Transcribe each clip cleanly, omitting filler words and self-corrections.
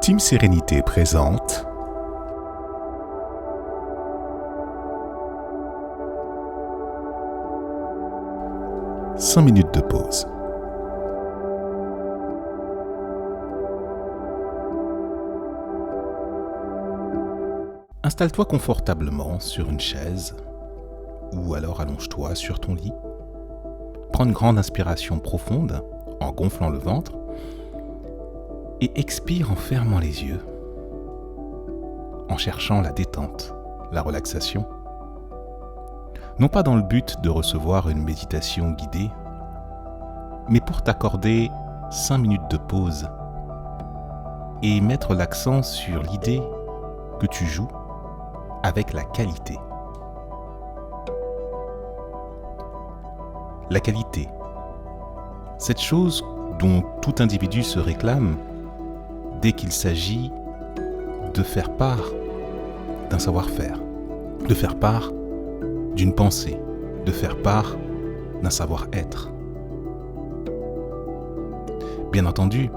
Team Sérénité présente 5 minutes de pause. Installe-toi confortablement sur une chaise ou alors allonge-toi sur ton lit. Prends une grande inspiration profonde en gonflant le ventre et expire en fermant les yeux, en cherchant la détente, la relaxation. Non pas dans le but de recevoir une méditation guidée, mais pour t'accorder 5 minutes de pause et mettre l'accent sur l'idée que tu joues avec la qualité. La qualité, cette chose dont tout individu se réclame dès qu'il s'agit de faire part d'un savoir-faire, de faire part d'une pensée, de faire part d'un savoir-être. Bien entendu,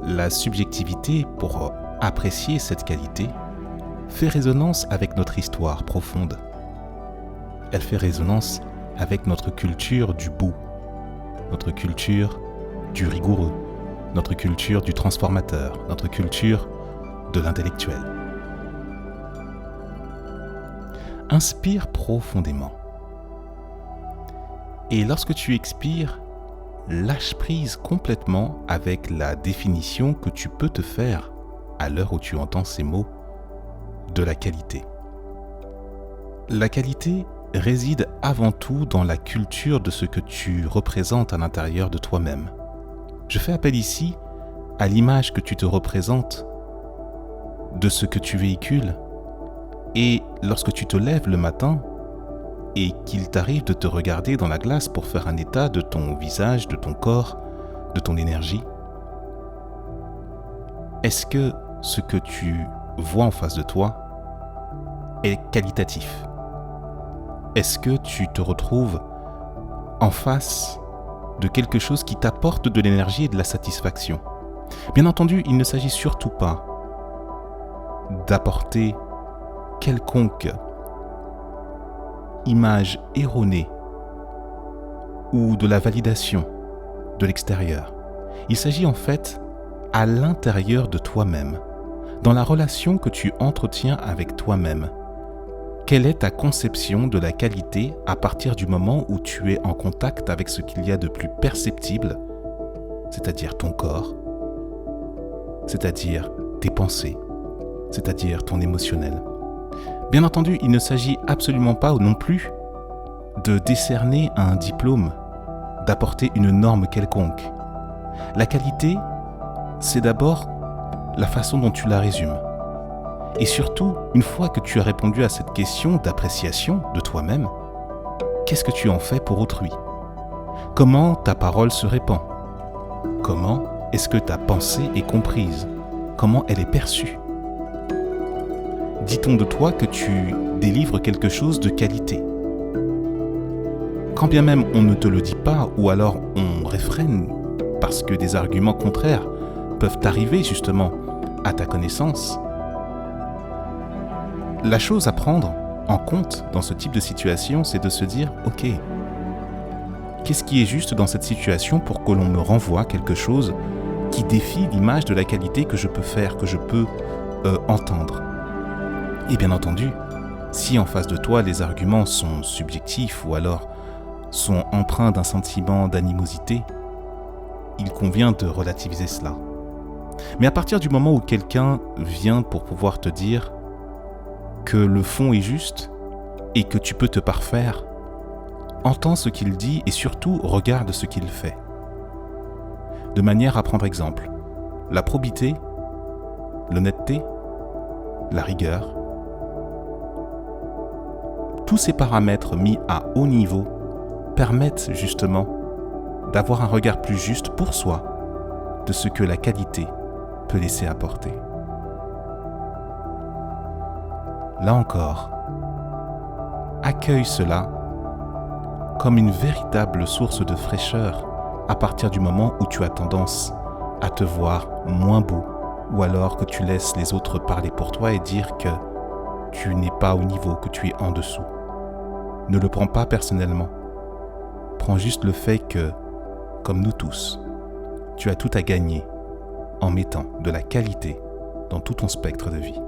la subjectivité pour apprécier cette qualité fait résonance avec notre histoire profonde. Elle fait résonance avec notre culture du beau, notre culture du rigoureux, notre culture du transformateur, notre culture de l'intellectuel. Inspire profondément. Et lorsque tu expires, lâche prise complètement avec la définition que tu peux te faire, à l'heure où tu entends ces mots, de la qualité. La qualité réside avant tout dans la culture de ce que tu représentes à l'intérieur de toi-même. Je fais appel ici à l'image que tu te représentes de ce que tu véhicules. Et lorsque tu te lèves le matin et qu'il t'arrive de te regarder dans la glace pour faire un état de ton visage, de ton corps, de ton énergie, est-ce que ce que tu vois en face de toi est qualitatif? Est-ce que tu te retrouves en face de quelque chose qui t'apporte de l'énergie et de la satisfaction? Bien entendu, il ne s'agit surtout pas d'apporter quelconque image erronée ou de la validation de l'extérieur. Il s'agit en fait à l'intérieur de toi-même, dans la relation que tu entretiens avec toi-même. Quelle est ta conception de la qualité à partir du moment où tu es en contact avec ce qu'il y a de plus perceptible, c'est-à-dire ton corps, c'est-à-dire tes pensées, c'est-à-dire ton émotionnel. Bien entendu, il ne s'agit absolument pas non plus de décerner un diplôme, d'apporter une norme quelconque. La qualité, c'est d'abord la façon dont tu la résumes. Et surtout, une fois que tu as répondu à cette question d'appréciation de toi-même, qu'est-ce que tu en fais pour autrui? Comment ta parole se répand? Comment est-ce que ta pensée est comprise? Comment elle est perçue? Dit-on de toi que tu délivres quelque chose de qualité? Quand bien même on ne te le dit pas, ou alors on réfrène parce que des arguments contraires peuvent arriver justement à ta connaissance, la chose à prendre en compte dans ce type de situation, c'est de se dire « Ok, qu'est-ce qui est juste dans cette situation pour que l'on me renvoie quelque chose qui défie l'image de la qualité que je peux faire, que je peux entendre ?» Et bien entendu, si en face de toi les arguments sont subjectifs ou alors sont empreints d'un sentiment d'animosité, il convient de relativiser cela. Mais à partir du moment où quelqu'un vient pour pouvoir te dire que le fond est juste et que tu peux te parfaire, entends ce qu'il dit et surtout regarde ce qu'il fait. De manière à prendre exemple, la probité, l'honnêteté, la rigueur, tous ces paramètres mis à haut niveau permettent justement d'avoir un regard plus juste pour soi de ce que la qualité peut laisser apporter. Là encore, accueille cela comme une véritable source de fraîcheur à partir du moment où tu as tendance à te voir moins beau, ou alors que tu laisses les autres parler pour toi et dire que tu n'es pas au niveau, que tu es en dessous. Ne le prends pas personnellement. Prends juste le fait que, comme nous tous, tu as tout à gagner en mettant de la qualité dans tout ton spectre de vie.